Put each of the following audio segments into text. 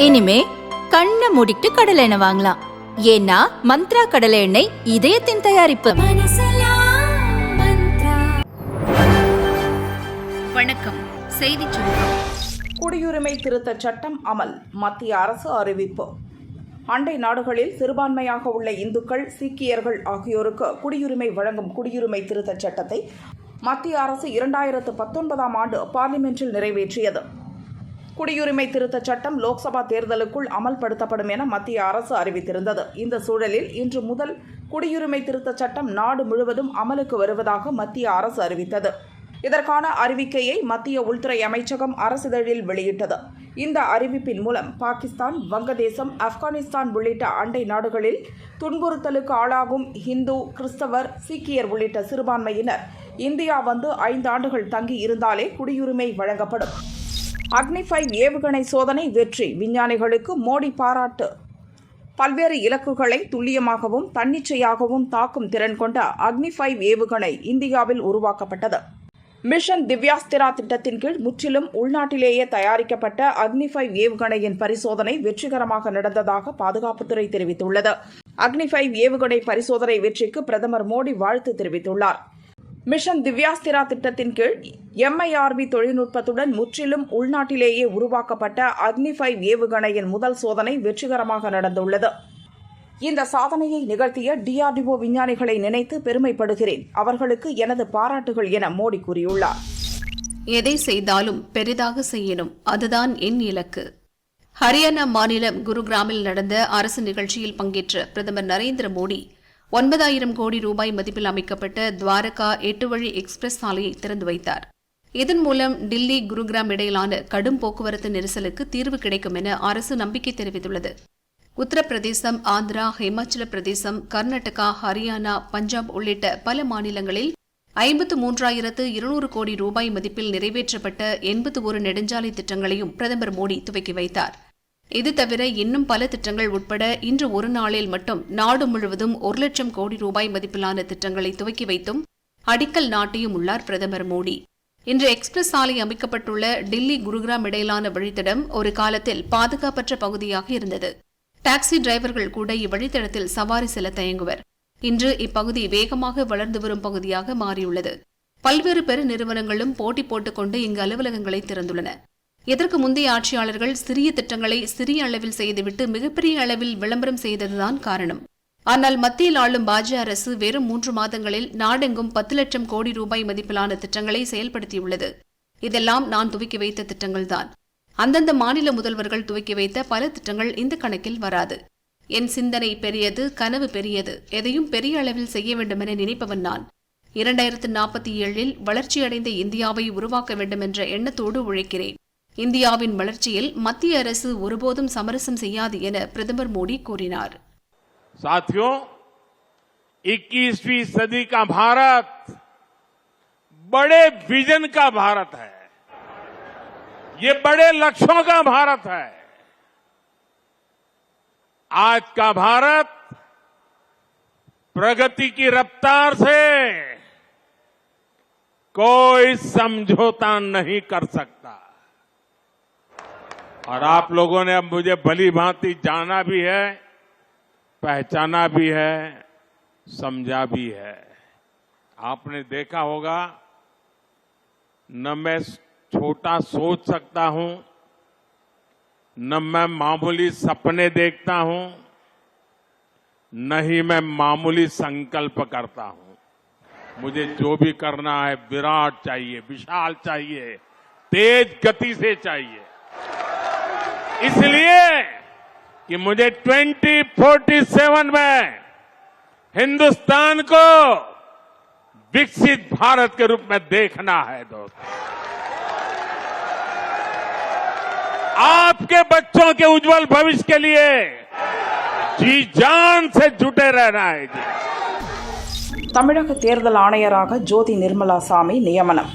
இனிமே கண்ணை மூடிட்டு கடலை எண்ணெய் வாங்கலாம். ஏன்னா மந்த்ரா கடலை எண்ணெய் இதயத்தின் தயாரிப்பு. வணக்கம். செய்திச் சுருக்கம். குடியுரிமை திருத்தச் சட்டம் அமல். மத்திய அரசு அறிவிப்பு. அண்டை நாடுகளில் சிறுபான்மையாக உள்ள இந்துக்கள், சீக்கியர்கள் ஆகியோருக்கு குடியுரிமை வழங்கும் குடியுரிமை திருத்தச் சட்டத்தை மத்திய அரசு 2019ஆம் ஆண்டு பார்லிமென்ட்டில் நிறைவேற்றியது. குடியுரிமை திருத்தச் சட்டம் லோக்சபா தேர்தலுக்குள் அமல்படுத்தப்படும் என மத்திய அரசு அறிவித்திருந்தது. இந்த சூழலில் இன்று முதல் குடியுரிமை திருத்தச் சட்டம் நாடு முழுவதும் அமலுக்கு வருவதாக மத்திய அரசு அறிவித்தது. இதற்கான அறிவிக்கையை மத்திய உள்துறை அமைச்சகம் அரசிதழில் வெளியிட்டது. இந்த அறிவிப்பின் மூலம் பாகிஸ்தான், வங்கதேசம், ஆப்கானிஸ்தான் உள்ளிட்ட அண்டை நாடுகளில் துன்புறுத்தலுக்கு ஆளாகும் இந்து, கிறிஸ்தவர், சீக்கியர் உள்ளிட்ட சிறுபான்மையினர் இந்தியா வந்து 5 ஆண்டுகள் தங்கி இருந்தாலே குடியுரிமை வழங்கப்படும். அக்னி 5 ஏவுகணை சோதனை வெற்றி. விஞ்ஞானிகளுக்கு மோடி பாராட்டு. பல்வேறு இலக்குகளை துல்லியமாகவும் தன்னிச்சையாகவும் தாக்கும் திறன் கொண்ட அக்னி 5 ஏவுகணை இந்தியாவில் உருவாக்கப்பட்டது. மிஷன் திவ்யாஸ்திரா திட்டத்தின் கீழ் முற்றிலும் உள்நாட்டிலேயே தயாரிக்கப்பட்ட அக்னி 5 ஏவுகணையின் பரிசோதனை வெற்றிகரமாக நடந்ததாக பாதுகாப்புத்துறை தெரிவித்துள்ளது. அக்னி 5 ஏவுகணை பரிசோதனை வெற்றிக்கு பிரதமர் மோடி வாழ்த்து தெரிவித்துள்ளார். மிஷன் திவ்யாஸ்திரா திட்டத்தின் கீழ் MIRV தொழில்நுட்பத்துடன் முற்றிலும் உள்நாட்டிலேயே உருவாக்கப்பட்ட அக்னி 5 ஏவுகணையின் முதல் சோதனை வெற்றிகரமாக நடந்துள்ளது. இந்த சாதனையை நிகழ்த்திய DRDO விஞ்ஞானிகளை நினைத்து பெருமைப்படுகிறேன். அவர்களுக்கு எனது பாராட்டுகள் என மோடி கூறியுள்ளார். எதை செய்தாலும் பெரிதாக செய்யணும், அதுதான் என் இலக்கு. ஹரியானா மாநிலம் குருகிராமில் நடந்த அரசு நிகழ்ச்சியில் பங்கேற்ற பிரதமர் நரேந்திர மோடி 9,000 கோடி ரூபாய் மதிப்பில் அமைக்கப்பட்ட துவாரகா 8 வழி எக்ஸ்பிரஸ் சாலையை திறந்து வைத்தார். இதன் மூலம் டில்லி, குருகிராம் இடையிலான கடும் போக்குவரத்து நெரிசலுக்கு தீர்வு கிடைக்கும் என அரசு நம்பிக்கை தெரிவித்துள்ளது. உத்தரப்பிரதேசம், ஆந்திரா, ஹிமாச்சல பிரதேசம், கர்நாடகா, ஹரியானா, பஞ்சாப் உள்ளிட்ட பல மாநிலங்களில் 53,200 கோடி ரூபாய் மதிப்பில் நிறைவேற்றப்பட்ட 81 நெடுஞ்சாலை திட்டங்களையும் பிரதமர் மோடி துவக்கி வைத்தார். இது தவிர இன்னும் பல திட்டங்கள் உட்பட இன்று ஒரு நாளில் மட்டும் நாடு முழுவதும் 1 லட்சம் கோடி ரூபாய் மதிப்பிலான திட்டங்களை துவக்கி வைத்தும் அடிக்கல் நாட்டியும் உள்ளார் பிரதமர் மோடி. இன்று எக்ஸ்பிரஸ் சாலை அமைக்கப்பட்டுள்ள டில்லி, குருகிராம் இடையிலான வழித்தடம் ஒரு காலத்தில் பாதுகாப்பற்ற பகுதியாக இருந்தது. டாக்ஸி டிரைவர்கள் கூட இவ்வழித்தடத்தில் சவாரி செல்ல தயங்குவர். இன்று இப்பகுதி வேகமாக வளர்ந்து வரும் பகுதியாக மாறியுள்ளது. பல்வேறு பெரு நிறுவனங்களும் போட்டி போட்டுக்கொண்டு இங்கு அலுவலகங்களை திறந்துள்ளன. இதற்கு முந்தைய ஆட்சியாளர்கள் சிறிய திட்டங்களை சிறிய அளவில் செய்துவிட்டு மிகப்பெரிய அளவில் விளம்பரம் செய்ததுதான் காரணம். ஆனால் மத்தியில் ஆளும் பாஜக அரசு வெறும் 3 மாதங்களில் நாடெங்கும் 10 லட்சம் கோடி ரூபாய் மதிப்பிலான திட்டங்களை செயல்படுத்தியுள்ளது. இதெல்லாம் நான் துவக்கி வைத்த திட்டங்கள்தான். அந்தந்த மாநில முதல்வர்கள் துவக்கி வைத்த பல திட்டங்கள் இந்த கணக்கில் வராது. என் சிந்தனை பெரியது, கனவு பெரியது. எதையும் பெரிய அளவில் செய்ய வேண்டுமென நினைப்பவன் நான். 2047இல் வளர்ச்சியடைந்த இந்தியாவை உருவாக்க வேண்டும் என்ற எண்ணத்தோடு உழைக்கிறேன். இந்தியாவின் வளர்ச்சியில் மத்திய அரசு ஒருபோதும் சமரசம் செய்யாது என பிரதமர் மோடி கூறினார். साथियों, 21वीं सदी का भारत बड़े विजन का भारत है. ये बड़े लक्ष्यों का भारत है. आज का भारत प्रगति की रफ्तार से कोई समझौता नहीं कर सकता. और आप लोगों ने अब मुझे भली भांति जाना भी है, पहचाना भी है, समझा भी है. आपने देखा होगा, न मैं छोटा सोच सकता हूं, न मैं मामूली सपने देखता हूं, न ही मैं मामूली संकल्प करता हूं. मुझे जो भी करना है विराट चाहिए, विशाल चाहिए, तेज गति से चाहिए. इसलिए कि मुझे 2047 में हिंदुस्तान को विकसित भारत के रूप में देखना है. दोस्तों, आपके बच्चों के उज्जवल भविष्य के लिए जी जान से जुटे रहना है. தமிழக தேர்தல் ஆணையராக ஜோதி நிர்மலா சாமி நியமனம்.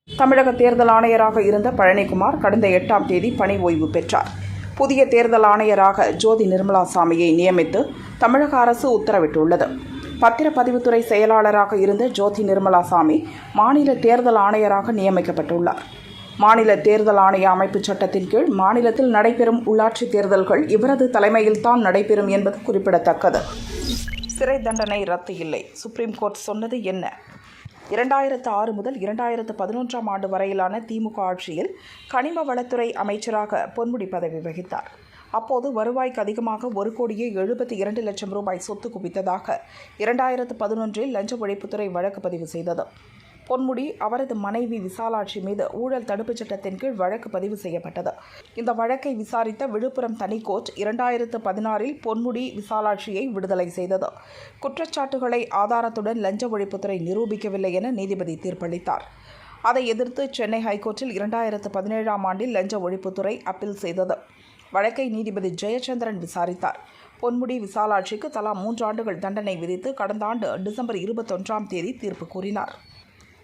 தமிழக தேர்தல் ஆணையராக இருந்த பழனிக்குமார் கடந்த 8ஆம் தேதி பணி ஓய்வு பெற்றார். புதிய தேர்தல் ஆணையராக ஜோதி நிர்மலா சாமியை நியமித்து தமிழக அரசு உத்தரவிட்டுள்ளது. பத்திரப்பதிவுத்துறை செயலாளராக இருந்த ஜோதி நிர்மலா சாமி மாநில தேர்தல் ஆணையராக நியமிக்கப்பட்டுள்ளார். மாநில தேர்தல் ஆணைய அமைப்புச் சட்டத்தின் கீழ் மாநிலத்தில் நடைபெறும் உள்ளாட்சி தேர்தல்கள் இவரது தலைமையில்தான் நடைபெறும் என்பது குறிப்பிடத்தக்கது. சிறை தண்டனை ரத்து இல்லை, சுப்ரீம் கோர்ட் சொன்னது என்ன? 2006 முதல் 2011 ஆண்டு வரையிலான திமுக ஆட்சியில் கனிம வளத்துறை அமைச்சராக பொன்முடி பதவி வகித்தார். அப்போது வருவாய்க்கு அதிகமாக 1,72,00,000 ரூபாய் சொத்து குவித்ததாக 2011 லஞ்ச ஒழிப்புத்துறை வழக்கு பதிவு செய்தது. பொன்முடி அவரது மனைவி விசாலாட்சி மீது ஊழல் தடுப்புச் சட்டத்தின் கீழ் வழக்கு பதிவு செய்யப்பட்டது. இந்த வழக்கை விசாரித்த விழுப்புரம் தனி கோர்ட் 2016 பொன்முடி விசாலாட்சியை விடுதலை செய்தது. குற்றச்சாட்டுகளை ஆதாரத்துடன் லஞ்ச ஒழிப்புத்துறை நிரூபிக்கவில்லை என நீதிபதி தீர்ப்பளித்தார். அதை எதிர்த்து சென்னை ஹைகோர்ட்டில் 2017 ஆண்டில் லஞ்ச ஒழிப்புத்துறை அப்பீல் செய்தது. வழக்கை நீதிபதி ஜெயச்சந்திரன் விசாரித்தார். பொன்முடி விசாலாட்சிக்கு தலா 3 ஆண்டுகள் தண்டனை விதித்து கடந்த ஆண்டு டிசம்பர் 21 தீர்ப்பு கூறினார்.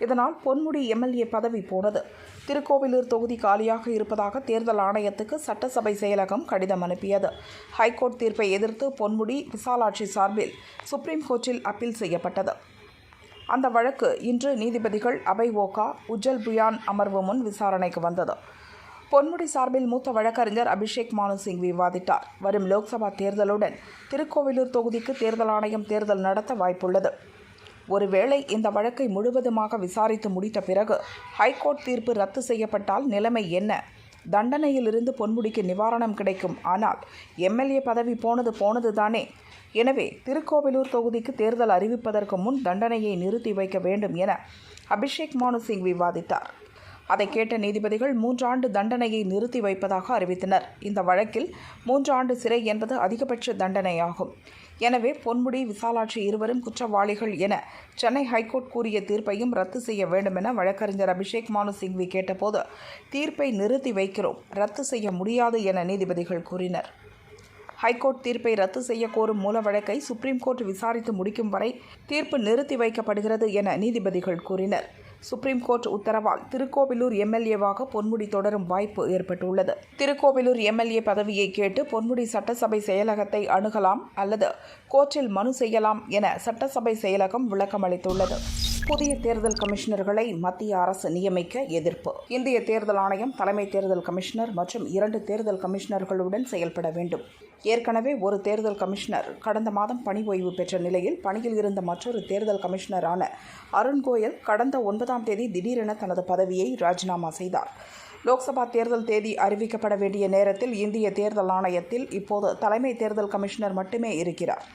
இதனால் பொன்முடி எம்எல்ஏ பதவி போனது. திருக்கோவிலூர் தொகுதி காலியாக இருப்பதாக தேர்தல் ஆணையத்துக்கு சட்டசபை செயலகம் கடிதம் அனுப்பியது. ஹைகோர்ட் தீர்ப்பை எதிர்த்து பொன்முடி விசாலாட்சி சார்பில் சுப்ரீம் கோர்ட்டில் அப்பீல் செய்யப்பட்டது. அந்த வழக்கு இன்று நீதிபதிகள் அபய் ஓகா, உஜ்ஜல் புயான் அமர்வு முன் விசாரணைக்கு வந்தது. பொன்முடி சார்பில் மூத்த வழக்கறிஞர் அபிஷேக் மானு சிங் விவாதித்தார். வரும் லோக்சபா தேர்தலுடன் திருக்கோவிலூர் தொகுதிக்கு தேர்தல் ஆணையம் தேர்தல் நடத்த வாய்ப்புள்ளது. ஒருவேளை இந்த வழக்கை முழுவதுமாக விசாரித்து முடித்த பிறகு ஹைகோர்ட் தீர்ப்பு ரத்து செய்யப்பட்டால் நிலைமை என்ன? தண்டனையிலிருந்து பொன்முடிக்கு நிவாரணம் கிடைக்கும். ஆனால் எம்எல்ஏ பதவி போனது தானே. எனவே திருக்கோவிலூர் தொகுதிக்கு தேர்தல் அறிவிப்பதற்கு முன் தண்டனையை நிறுத்தி வைக்க வேண்டும் என அபிஷேக் மானு சிங் விவாதித்தார். அதை கேட்ட நீதிபதிகள் 3 ஆண்டு தண்டனையை நிறுத்தி வைப்பதாக அறிவித்தனர். இந்த வழக்கில் 3 ஆண்டு சிறை என்பது அதிகபட்ச தண்டனையாகும். எனவே பொன்முடி, விசாலாட்சி இருவரும் குற்றவாளிகள் என சென்னை ஹைகோர்ட் கூறிய தீர்ப்பையும் ரத்து செய்ய வேண்டும் என வழக்கறிஞர் அபிஷேக் மானு சிங்வி கேட்டபோது தீர்ப்பை நிறுத்தி வைக்கிறோம், ரத்து செய்ய முடியாது என நீதிபதிகள் கூறினர். ஹைகோர்ட் தீர்ப்பை ரத்து செய்ய கோரும் மூல வழக்கை சுப்ரீம் கோர்ட் விசாரித்து முடிக்கும் வரை தீர்ப்பு நிறுத்தி வைக்கப்படுகிறது என நீதிபதிகள் கூறினர். சுப்ரீம் கோர்ட் உத்தரவால் திருக்கோவிலூர் எம்எல்ஏவாக பொன்முடி தொடரும் வாய்ப்பு ஏற்பட்டுள்ளது. திருக்கோவிலூர் எம்எல்ஏ பதவியை கேட்டு பொன்முடி சட்டசபை செயலகத்தை அணுகலாம் அல்லது கோர்ட்டில் மனு செய்யலாம் என சட்டசபை செயலகம் விளக்கம் அளித்துள்ளது. புதிய தேர்தல் கமிஷனர்களை மத்திய அரசு நியமிக்க எதிர்ப்பு. இந்திய தேர்தல் ஆணையம் தலைமை தேர்தல் கமிஷனர் மற்றும் 2 தேர்தல் கமிஷனர்களுடன் செயல்பட வேண்டும். ஏற்கனவே ஒரு தேர்தல் கமிஷனர் கடந்த மாதம் பணி ஓய்வு பெற்ற நிலையில் பணியில் இருந்த மற்றொரு தேர்தல் கமிஷனரான அருண் கோயல் கடந்த 9ஆம் தேதி திடீரென தனது பதவியை ராஜினாமா செய்தார். லோக்சபா தேர்தல் தேதி அறிவிக்கப்பட வேண்டிய நேரத்தில் இந்திய தேர்தல் ஆணையத்தில் இப்போது தலைமை தேர்தல் கமிஷனர் மட்டுமே இருக்கிறார்.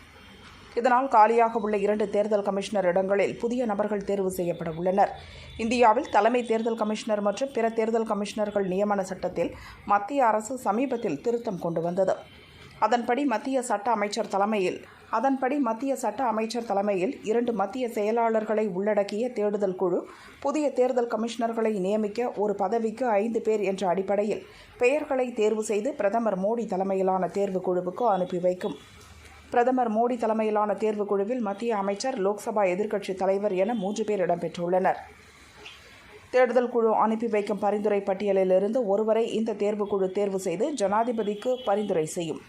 இதனால் காலியாக உள்ள 2 தேர்தல் கமிஷனர் இடங்களில் புதிய நபர்கள் தேர்வு செய்யப்பட உள்ளனர். இந்தியாவில் தலைமை தேர்தல் கமிஷனர் மற்றும் பிற தேர்தல் கமிஷனர்கள் நியமன சட்டத்தில் மத்திய அரசு சமீபத்தில் திருத்தம் கொண்டு வந்தது. அதன்படி மத்திய சட்ட அமைச்சர் தலைமையில் 2 மத்திய செயலாளர்களை உள்ளடக்கிய தேடுதல் குழு புதிய தேர்தல் கமிஷனர்களை நியமிக்க ஒரு பதவிக்கு 5 பேர் என்ற அடிப்படையில் பெயர்களை தேர்வு செய்து பிரதமர் மோடி தலைமையிலான தேர்வு குழுவுக்கு அனுப்பி வைக்கும். பிரதமர் மோடி தலைமையிலான தேர்வு குழுவில் மத்திய அமைச்சர், லோக்சபா எதிர்க்கட்சி தலைவர் என 3 பேர் இடம்பெற்றுள்ளனர். தேடுதல் குழு அனுப்பி வைக்கும் பரிந்துரை பட்டியலிலிருந்து ஒருவரை இந்த தேர்வுக்குழு தேர்வு செய்து ஜனாதிபதிக்கு பரிந்துரை செய்யும்.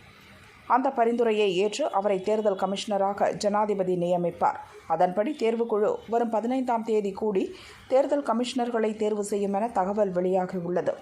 அந்த பரிந்துரையை ஏற்று அவரை தேர்தல் கமிஷனராக ஜனாதிபதி நியமிப்பார். அதன்படி தேர்வுக்குழு வரும் 15ஆம் தேதி கூடி தேர்தல் கமிஷனர்களை தேர்வு செய்யும் என தகவல் வெளியாகியுள்ளது.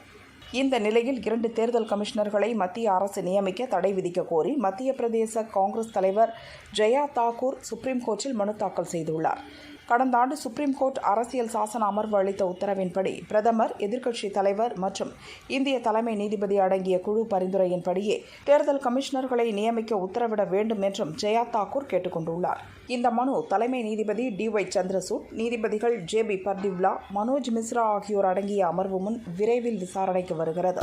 இந்த நிலையில் 2 தேர்தல் கமிஷனர்களை மத்திய அரசு நியமிக்க தடை விதிக்க கோரி மத்திய பிரதேச காங்கிரஸ் தலைவர் ஜெயா தாக்கூர் சுப்ரீம் கோர்ட்டில் மனு தாக்கல் செய்துள்ளார். கடந்த ஆண்டு சுப்ரீம் கோர்ட் அரசியல் சாசன அமர்வு அளித்த உத்தரவின்படி பிரதமர், எதிர்க்கட்சி தலைவர் மற்றும் இந்திய தலைமை நீதிபதி அடங்கிய குழு பரிந்துரையின்படியே தேர்தல் கமிஷனர்களை நியமிக்க உத்தரவிட வேண்டும் என்றும் ஜெயா தாக்கூர் கேட்டுக்கொண்டுள்ளார். இந்த மனு தலைமை நீதிபதி DY சந்திரசூட், நீதிபதிகள் JB பர்திவ்லா, மனோஜ் மிஸ்ரா ஆகியோர் அடங்கிய அமர்வு முன் விரைவில் விசாரணைக்கு வருகிறது.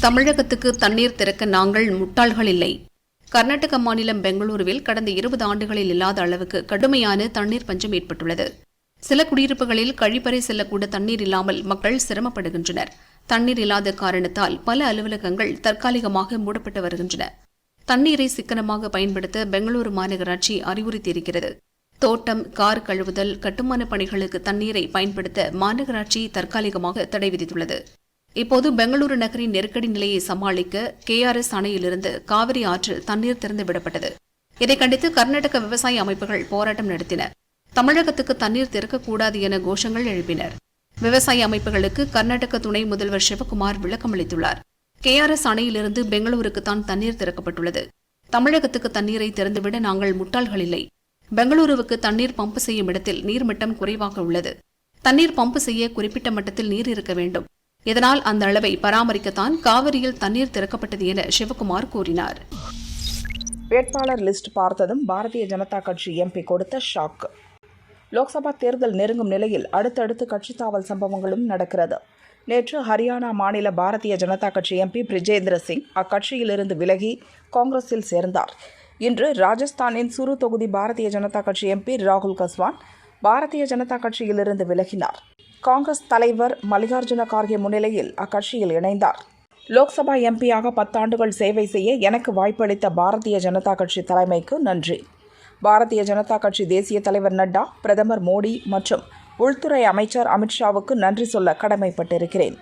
தமிழகத்துக்கு தண்ணீர் திறக்க நாங்கள் முட்டாள்கள் இல்லை. கர்நாடக மாநிலம் பெங்களூருவில் கடந்த 20 ஆண்டுகளில் இல்லாத அளவுக்கு கடுமையான தண்ணீர் பஞ்சம் ஏற்பட்டுள்ளது. சில குடியிருப்புகளில் கழிப்பறை செல்லக்கூட தண்ணீர் இல்லாமல் மக்கள் சிரமப்படுகின்றனர். தண்ணீர் இல்லாத காரணத்தால் பல அலுவலகங்கள் தற்காலிகமாக மூடப்பட்டு வருகின்றன. தண்ணீரை சிக்கனமாக பயன்படுத்த பெங்களூரு மாநகராட்சி அறிவுறுத்தியிருக்கிறது. தோட்டம், கார் கழுவுதல், கட்டுமான பணிகளுக்கு தண்ணீரை பயன்படுத்த மாநகராட்சி தற்காலிகமாக தடை விதித்துள்ளது. இப்போது பெங்களூரு நகரின் நெருக்கடி நிலையை சமாளிக்க KRS அணையிலிருந்து காவிரி ஆற்றில் தண்ணீர் திறந்து விடப்பட்டது. இதை கண்டித்து கர்நாடக விவசாய அமைப்புகள் போராட்டம் நடத்தின. தமிழகத்துக்கு தண்ணீர் திறக்கக்கூடாது என கோஷங்கள் எழுப்பினர். விவசாய அமைப்புகளுக்கு கர்நாடக துணை முதல்வர் சிவக்குமார் விளக்கம் அளித்துள்ளார். KRS அணையிலிருந்து பெங்களூருக்குத்தான் தண்ணீர் திறக்கப்பட்டுள்ளது. தமிழகத்துக்கு தண்ணீரை திறந்துவிட நாங்கள் முட்டாள்கள் இல்லை. பெங்களூருவுக்கு தண்ணீர் பம்ப் செய்யும் இடத்தில் நீர்மட்டம் குறைவாக உள்ளது. தண்ணீர் பம்ப் செய்ய குறிப்பிட்ட மட்டத்தில் நீர் இருக்க வேண்டும். இதனால் அந்த அளவை பராமரிக்கத்தான் காவிரியில் தண்ணீர் திறக்கப்பட்டது என சிவக்குமார் கூறினார். வேட்பாளர் லிஸ்ட் பார்த்ததும் பாரதிய ஜனதா கட்சி MP கொடுத்த ஷாக். லோக்சபா தேர்தல் நெருங்கும் நிலையில் அடுத்தடுத்து கட்சித் தாவல் சம்பவங்களும் நடக்கிறது. நேற்று ஹரியானா மாநில பாரதிய ஜனதா கட்சி MP பிரிஜேந்திர சிங் அக்கட்சியிலிருந்து விலகி காங்கிரஸில் சேர்ந்தார். இன்று ராஜஸ்தானின் சுரு தொகுதி பாரதிய ஜனதா கட்சி MP ராகுல் கஸ்வான் பாரதிய ஜனதா கட்சியிலிருந்து விலகினார். காங்கிரஸ் தலைவர் மல்லிகார்ஜுன கார்கே முன்னிலையில் அக்கட்சியில் இணைந்தார். லோக்சபா MP-யாக 10 ஆண்டுகள் சேவை செய்ய எனக்கு வாய்ப்பளித்த பாரதிய ஜனதா கட்சி தலைமைக்கு நன்றி. பாரதிய ஜனதா கட்சி தேசிய தலைவர் நட்டா, பிரதமர் மோடி மற்றும் உள்துறை அமைச்சர் அமித்ஷாவுக்கு நன்றி சொல்ல கடமைப்பட்டிருக்கிறேன்.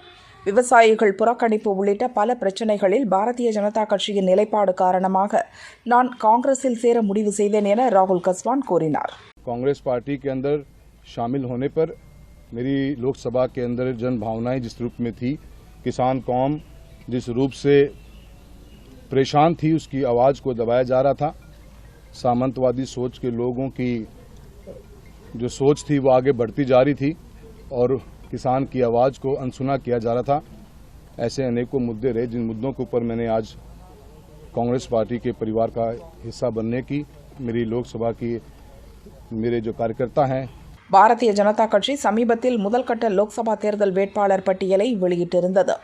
விவசாயிகள் புறக்கணிப்பு உள்ளிட்ட பல பிரச்சினைகளில் பாரதிய ஜனதா கட்சியின் நிலைப்பாடு காரணமாக நான் காங்கிரஸில் சேர முடிவு செய்தேன் என ராகுல் கஸ்வான் கூறினார். कांग्रेस पार्टी के अंदर शामिल होने पर मेरी लोकसभा के अंदर जन भावनाएं जिस रूप में थी, किसान कौम जिस रूप से परेशान थी, उसकी आवाज़ को दबाया जा रहा था. सामंतवादी सोच के लोगों की जो सोच थी वो आगे बढ़ती जा रही थी और किसान की आवाज़ को अनसुना किया जा रहा था. ऐसे अनेकों मुद्दे रहे जिन मुद्दों के ऊपर मैंने आज कांग्रेस पार्टी के परिवार का हिस्सा बनने की मेरी लोकसभा की मेरे जो कार्यकर्ता हैं. பாரதிய ஜனதா கட்சி சமீபத்தில் முதல்கட்ட லோக்சபா தேர்தல் வேட்பாளர் பட்டியலை வெளியிட்டிருந்தது.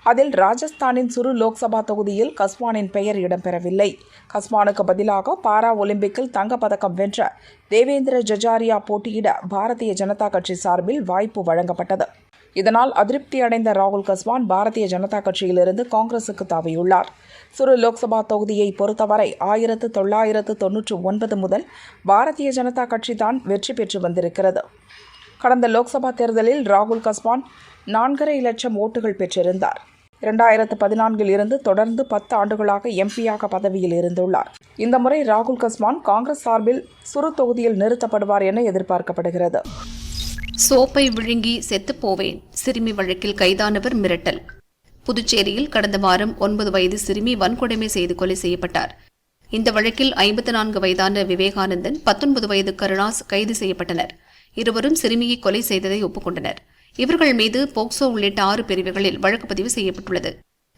அதில் ராஜஸ்தானின் சுரு லோக்சபா தொகுதியில் கஸ்வானின் பெயர் இடம்பெறவில்லை. கஸ்வானுக்கு பதிலாக பாரா ஒலிம்பிக்கில் தங்கப்பதக்கம் வென்ற தேவேந்திர ஜஜாரியா போட்டியிட பாரதிய ஜனதா கட்சி சார்பில் வாய்ப்பு வழங்கப்பட்டது. இதனால் அதிருப்தி அடைந்த ராகுல் கஸ்வான் பாரதிய ஜனதா கட்சியிலிருந்து காங்கிரசுக்கு தாவியுள்ளார். சுரு லோக்சபா தொகுதியை பொறுத்தவரை 1999 முதல் பாரதிய ஜனதா கட்சி தான் வெற்றி பெற்று வந்திருக்கிறது. கடந்த லோக்சபா தேர்தலில் ராகுல் கஸ்வான் 4.5 லட்சம் ஓட்டுகள் பெற்றிருந்தார். 2014 இருந்து தொடர்ந்து 10 ஆண்டுகளாக MP-யாக பதவியில் இருந்துள்ளார். இந்த முறை ராகுல் கஸ்வான் காங்கிரஸ் சார்பில் சுரு தொகுதியில் நிறுத்தப்படுவார் என எதிர்பார்க்கப்படுகிறது. சோப்பை விழுங்கி செத்துப்போவேன் சிறுமி வழக்கில் கைதானவர் மிரட்டல். புதுச்சேரியில் கடந்த வாரம் 9 வயது சிறுமி வன்கொடுமை செய்து கொலை செய்யப்பட்டார். இந்த வழக்கில் 54 வயதான விவேகானந்தன், 19 வயது கருணாஸ் கைது செய்யப்பட்டனர். இருவரும் சிறுமியை கொலை செய்ததை ஒப்புக்கொண்டனர். இவர்கள் மீது போக்சோ உள்ளிட்ட 6 பிரிவுகளில் வழக்கு பதிவு செய்யப்பட்டுள்ளது.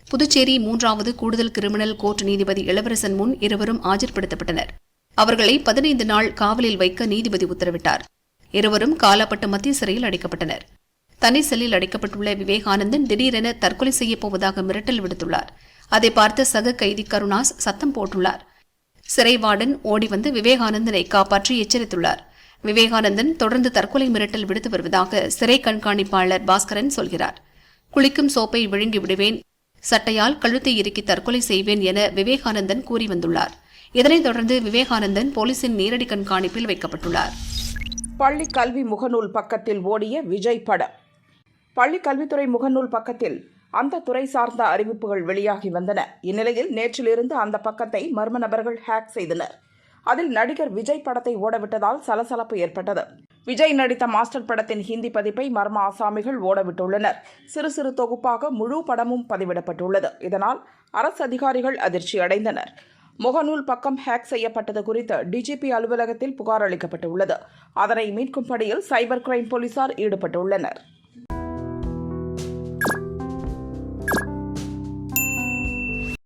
புதுச்சேரி 3வது கூடுதல் கிரிமினல் கோர்ட் நீதிபதி இளவரசன் முன் இருவரும் ஆஜர்படுத்தப்பட்டனர். அவர்களை 15 நாள் காவலில் வைக்க நீதிபதி உத்தரவிட்டார். இருவரும் காலாப்பட்டு மத்திய சிறையில் அடைக்கப்பட்டனர். தனி செல்லில் அடைக்கப்பட்டுள்ள விவேகானந்தன் திடீரென தற்கொலை செய்யப்போவதாக மிரட்டல் விடுத்துள்ளார். அதை பார்த்த சக கைதி கருணாஸ் சத்தம் போட்டுள்ளார். சிறை வார்டன் ஓடி வந்து விவேகானந்தனை காப்பாற்றி எச்சரித்துள்ளார். விவேகானந்தன் தொடர்ந்து தற்கொலை மிரட்டல் விடுத்து வருவதாக சிறை கண்காணிப்பாளர் பாஸ்கரன் சொல்கிறார். குளிக்கும் சோப்பை விழுங்கி விடுவேன், சட்டையால் கழுத்தை இறுக்கி தற்கொலை செய்வேன் என விவேகானந்தன் கூறி வந்துள்ளார். இதனைத் தொடர்ந்து விவேகானந்தன் போலீசின் நேரடி கண்காணிப்பில் வைக்கப்பட்டுள்ளார். பள்ளி கல்வி முகநூல் பக்கத்தில் ஓடிய விஜய் படம். பள்ளி கல்வித்துறை முகநூல் பக்கத்தில் அந்த துறை சார்ந்த அறிவிப்புகள் வெளியாகி வந்தன. இந்நிலையில் நேற்றிலிருந்து அந்த பக்கத்தை மர்ம நபர்கள் ஹேக் செய்தனர். அதில் நடிகர் விஜய் படத்தை ஓடவிட்டதால் சலசலப்பு ஏற்பட்டது. விஜய் நடித்த மாஸ்டர் படத்தின் ஹிந்தி பதிப்பை மர்ம ஆசாமிகள் ஓடவிட்டுள்ளனர். சிறு சிறு தொகுப்பாக முழு படமும் பதிவிடப்பட்டுள்ளது. இதனால் அரசு அதிகாரிகள் அதிர்ச்சி அடைந்தனர். முகநூல் பக்கம் ஹேக் செய்யப்பட்டது குறித்து DGP அலுவலகத்தில் புகார் அளிக்கப்பட்டுள்ளது. அதனை மீட்கும் பணியில் சைபர் கிரைம் போலீசார் ஈடுபட்டுள்ளனர்.